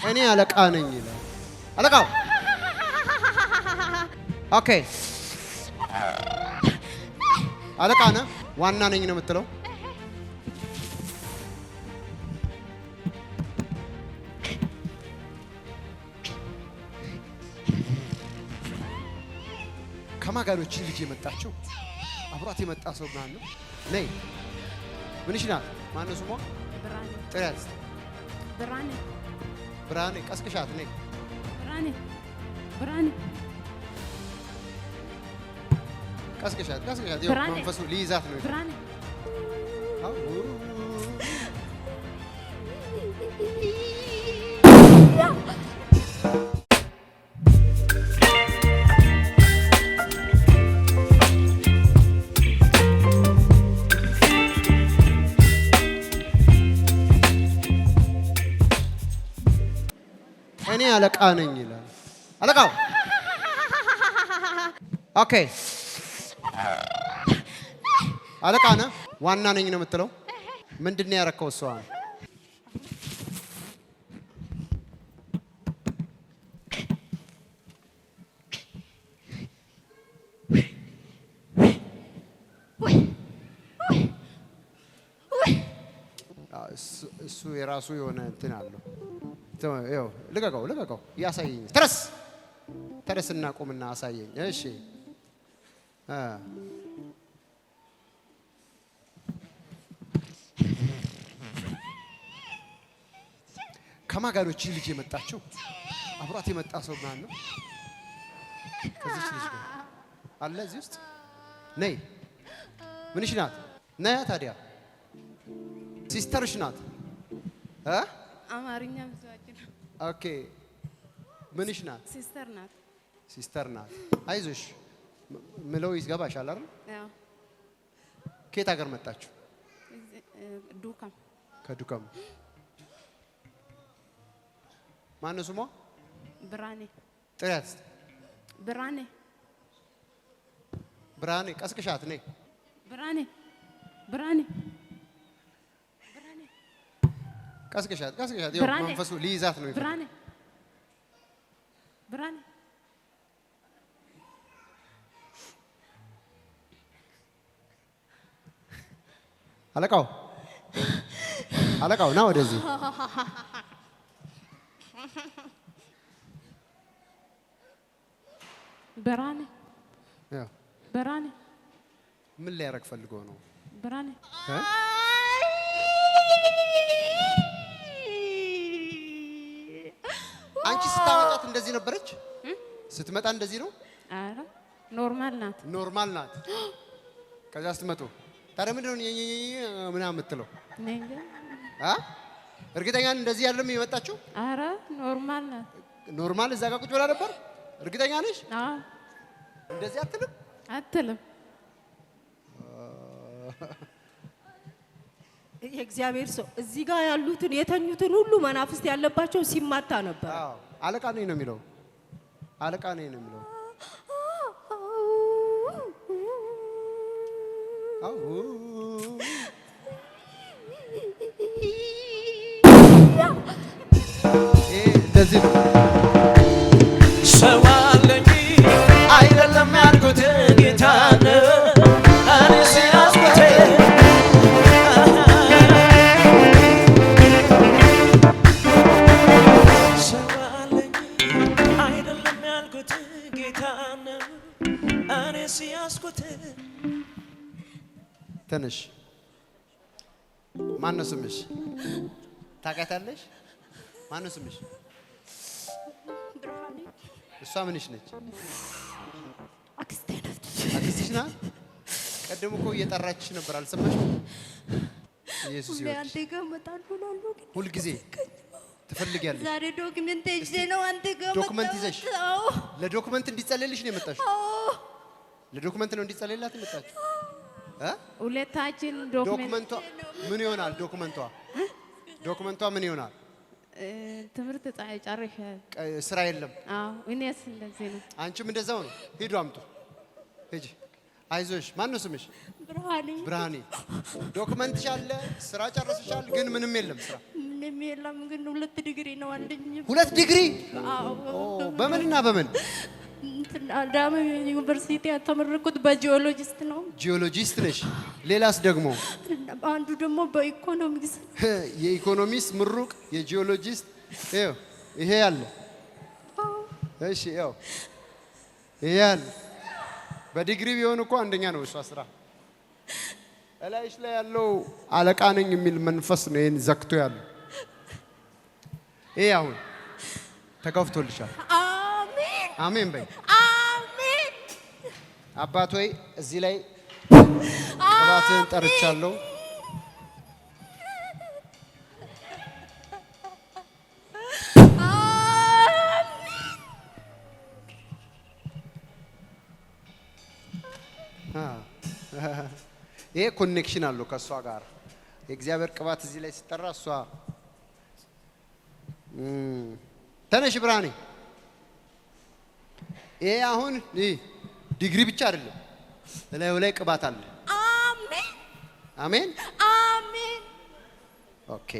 እኔ አለቃ ነኝ ይላል። አለቃው ኦኬ አለቃ ነህ ዋና ነኝ ነው የምትለው? ከማጋኖች ልጅ የመጣችው አብሯት የመጣ ሰው ማን ነው? ነይ ምንሽ ናት? ማን ነው ስሟ? ብርሃኔ ጥሪያት። ብርሃኔ ብርሃኔ ቀስቅሻት። ነይ ብርሃኔ ብርሃኔ ቀስቅሻት። ይኸው መንፈሱ ሊይዛት ነው። ብርሃኔ እኔ አለቃ ነኝ ይላል። አለቃው ኦኬ አለቃ ነህ ዋና ነኝ ነው የምትለው? ምንድን ነው ያረከው? እሷ እሱ የራሱ የሆነ እንትን አለው። ይኸው ልቀቀው ያሳየኝ። ተረስና ቁምና አሳየኝ። እሺ ከማጋኖች ልጅ የመጣችው አብሯት የመጣ ሰው ማን ነው? ከዚህ ልጅ ጋር አለ እዚህ ውስጥ። ነይ ምንሽ ናት? ነይ ታዲያ ሲስተርሽ ናት? አማርኛ ብዙዎች ነው። ኦኬ ምንሽ ናት? ሲስተር ናት። አይዞሽ ምለው ይገባሻል አይደል? አዎ። ከየት ሀገር መጣችሁ? ዱካም። ከዱካም። ማን ነው ስሟ? ብርሃኔ ጥሪያት። ብርሃኔ ቀስቅሻት። ነይ ብርሃኔ ቀስቅሻት። ይኸው መንፈሱ ሊይዛት ነው። ብርሃኔ አለቃው ና ወደዚህ። ብርሃኔ ምን ሊያረግ ፈልጎ ነው? ብርሃኔ አንቺ ስታመጣት እንደዚህ ነበረች? ስትመጣ እንደዚህ ነው? አረ ኖርማል ናት። ከዛ ስትመጡ ታዲያ ምንድን ነው ምናምን የምትለው? እርግጠኛ እንደዚህ ያለም የመጣችው? አረ ኖርማል ናት። ኖርማል እዛ ጋር ቁጭ ብላ ነበር? እርግጠኛ ነሽ? አዎ። እንደዚህ አትልም። የእግዚአብሔር ሰው እዚህ ጋር ያሉትን የተኙትን ሁሉ መናፍስት ያለባቸው ሲማታ ነበር። አዎ። አለቃ ነኝ ነው የሚለው። አዎ። እንደዚህ ነው። ሰው አለኝ አይደለም ያልኩት ጌታ ነው እኔ ሲያስኩት። ሰው አለኝ አይደለም ያልኩት ጌታ ነው እኔ ሲያስኩት። ትንሽ ማን ነው ስምሽ? ታውቂያታለሽ? ማን ነው ስምሽ? እሷ ምንሽ ነች? አክስትሽ ናት? ቀደም እኮ እየጠራችሽ ነበር አልሰማሽም? ኢየሱስ ይወድሽ። ሁልጊዜ ትፈልጊያለሽ። ዛሬ ዶክመንት ይዤ ነው አንተ ጋር መጣሁ። ዶክመንት ይዘሽ? ለዶክመንት እንዲጸልይልሽ ነው የመጣሽው? ለዶክመንት ነው እንዲጸልይላት የመጣችው? ሁለታችን ዶክመንቷ ምን ይሆናል? ዶክመንቷ ምን ይሆናል? ትምህርት ጨርሻለሁ። ስራ የለም። አዎ እኔስ እንደዚህ ነው። አንቺም እንደዛው ነው። ሂዱ አምጡ። ሂጂ አይዞሽ። ማን ነው ስምሽ? ብርሃኔ። ዶክመንትሽ አለ፣ ስራ ጨርሰሻል፣ ግን ምንም የለም ስራ። ምንም የለም ግን 2 ዲግሪ ነው አለኝ 2 ዲግሪ አዎ በምንና በምን አዳማ ዩኒቨርሲቲ ተመረኩት በጂኦሎጂስት ነው ጂኦሎጂስት ነሽ ሌላስ ደግሞ አንዱ ደግሞ በኢኮኖሚክስ የኢኮኖሚክስ ምሩቅ የጂኦሎጂስት ይሄ ያለ እሺ ይሄ ያለ በዲግሪ ቢሆን እኮ አንደኛ ነው እሷ ስራ እላይሽ ላይ ያለው አለቃ ነኝ የሚል መንፈስ ነው ይሄን ዘክቶ ያለው ይሄ አሁን ተከፍቶልሻል አሜን አሜን በይ አሜን አባት ሆይ እዚህ ላይ ቅባትን ጠርቻለሁ ይሄ ኮኔክሽን አለው ከሷ ጋር የእግዚአብሔር ቅባት እዚህ ላይ ሲጠራ እሷ ተነሽ ብርሃኔ ይሄ አሁን ዲግሪ ብቻ አይደለም ለላዩ ላይ ቅባት አለ አሜን አሜን አሜን ኦኬ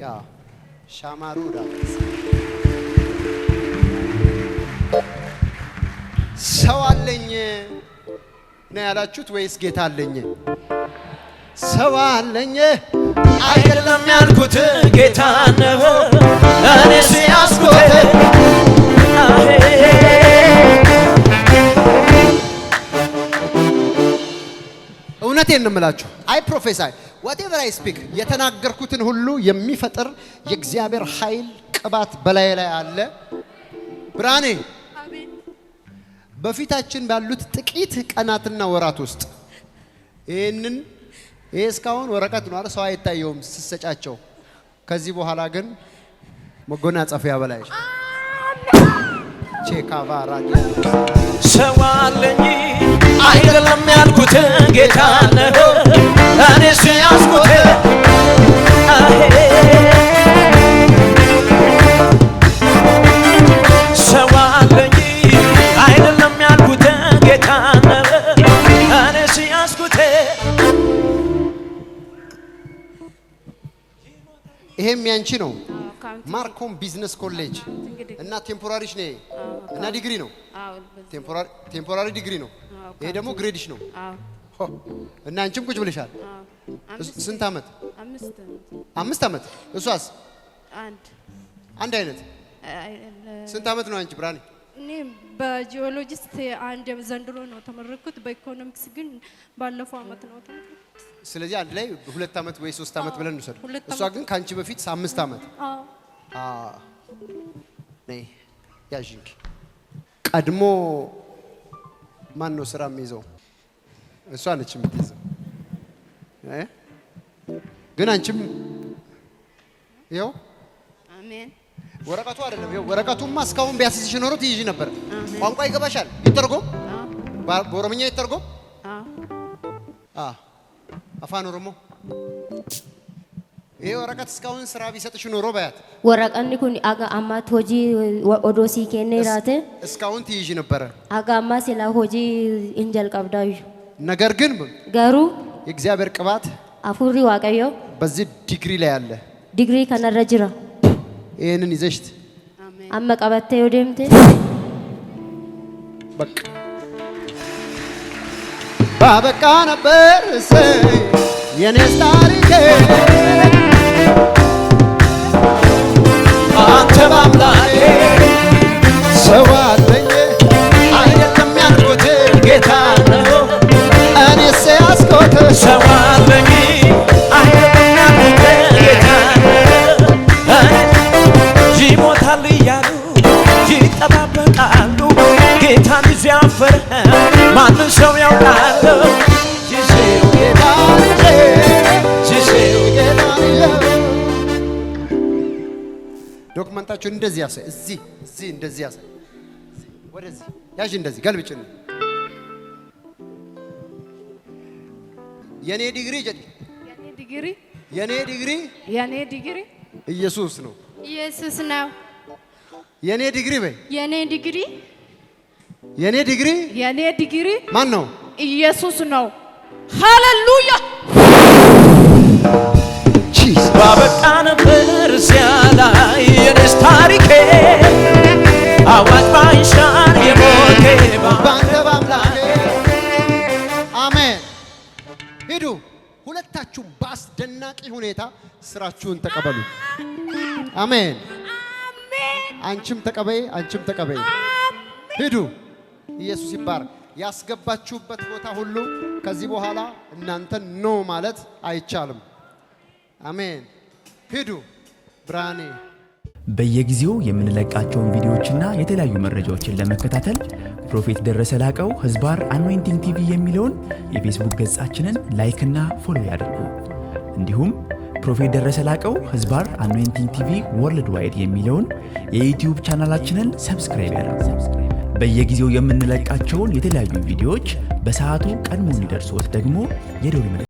ያ ሻማሩዳ ሰው አለኝ ነው ያላችሁት ወይስ ጌታ አለኝ? ሰው አለኝ አይደለም ያልኩት ጌታ ነው እኔስ ያስኩት እውነቴን ነው የምላችሁ አይ ፕሮፌሳይ whatever I speak የተናገርኩትን ሁሉ የሚፈጥር የእግዚአብሔር ኃይል ቅባት በላይ ላይ አለ ብርሃኔ አሜን በፊታችን ባሉት ጥቂት ቀናትና ወራት ውስጥ ይሄንን እስካሁን ወረቀት ነው አይደል ሰው አይታየውም ሲሰጫቸው ከዚህ በኋላ ግን መጎናጸፊያ በላይሽ ቼካቫራ ሰው አለኝ አይደለም ያልኩት ጌታ ነው እኔስ ያስኩት ሰው አለኝ አይደለም ያልኩት ጌታ ነው እኔስ ያስኩት ይሄም ያንቺ ነው ማርኮም ቢዝነስ ኮሌጅ እና ቴምፖራሪሽ ነው እና ዲግሪ ነው ቴምፖራሪ ዲግሪ ነው ይሄ ደግሞ ግሬድሽ ነው እና አንቺም ቁጭ ብለሻል ስንት አመት 5 አመት እሷስ አንድ አይነት ስንት አመት ነው አንቺ ብራኒ እኔ በጂኦሎጂስት አንድ ዘንድሮ ነው ተመረኩት በኢኮኖሚክስ ግን ባለፈው አመት ነው ተመረኩት ስለዚህ አንድ ላይ 2 አመት ወይ 3 አመት ብለን እንሰድ እሷ ግን ካንቺ በፊት 5 አመት ነይ ያጂንክ ቀድሞ ማን ነው ስራ የሚይዘው እሷ ነች የምትይዘው ግን አንቺም ይኸው አሜን ወረቀቱ አይደለም ይኸው ወረቀቱማ እስካሁን ቢያስይዝሽ ኖሮ ትይዢ ነበር ቋንቋ ይገባሻል ይተርጎም በኦሮምኛ ይተርጎም አፋን ኦሮሞ ይሄ ወረቀት እስካሁን ስራ ቢሰጥሽ ኖሮ ባያት ወረቀኒ ኩን አጋ አማት ሆጂ ኦዶሲ ከኔራተ እስካሁን ትይዢ ነበር አጋ አማ ሲላ ሆጂ እንጀል ቀብዳዩ ነገር ግን ጋሩ የእግዚአብሔር ቅባት አፉሪ ዋቀዮ በዚህ ዲግሪ ላይ አለ ዲግሪ ከነረጅራ ይሄንን ይዘሽ አሜን አመ ቀበተ ወደምተ በቃ ባበቃ ነበር የኔስ ታሪኬ አንተ ባምላኬ ሰው አለኝ አይደለም ያልኩት ጌታ ነው እኔስ ያስኩት ሰው አለኝ አይደለም ያልኩት ጌታ ነው ይሞታል እያሉ ይጠባበቃሉ ጌታን ይዞ ያፈረ ማንም ሰው ያውቃል ዶክመንታችሁን እንደዚህ ያሳይ እዚህ እንደዚህ ያሳይ ወደዚህ ያዥ እንደዚህ ገልብጭ የኔ ዲግሪ የኔ ዲግሪ ኢየሱስ ነው ኢየሱስ ነው የኔ ዲግሪ በይ የኔ ዲግሪ የኔ ዲግሪ ማን ነው ኢየሱስ ነው ሃሌሉያ ባበቃ ነበር ሲያላይ የኔስ ታሪኬ አዋጅ ባይሻር የሞቴ ባንተ በአምላኬ አሜን። ሂዱ ሁለታችሁም በአስደናቂ ሁኔታ ስራችሁን ተቀበሉ። አሜን። አንቺም ተቀበይ፣ አንቺም ተቀበይ። ሂዱ። ኢየሱስ ይባረክ። ያስገባችሁበት ቦታ ሁሉ ከዚህ በኋላ እናንተን ኖ ማለት አይቻልም። አሜን። ሂዱ። ብርሃኔ በየጊዜው የምንለቃቸውን ቪዲዮዎችና የተለያዩ መረጃዎችን ለመከታተል ፕሮፌት ደረሰ ላቀው ህዝባር አኖይንቲንግ ቲቪ የሚለውን የፌስቡክ ገጻችንን ላይክና ፎሎ ያድርጉ። እንዲሁም ፕሮፌት ደረሰ ላቀው ህዝባር አኖይንቲንግ ቲቪ ወርልድ ዋይድ የሚለውን የዩቲዩብ ቻናላችንን ሰብስክራይብ ያድርጉ። በየጊዜው የምንለቃቸውን የተለያዩ ቪዲዮዎች በሰዓቱ ቀድሞ እንዲደርሶት ደግሞ የደወል ምልክቱን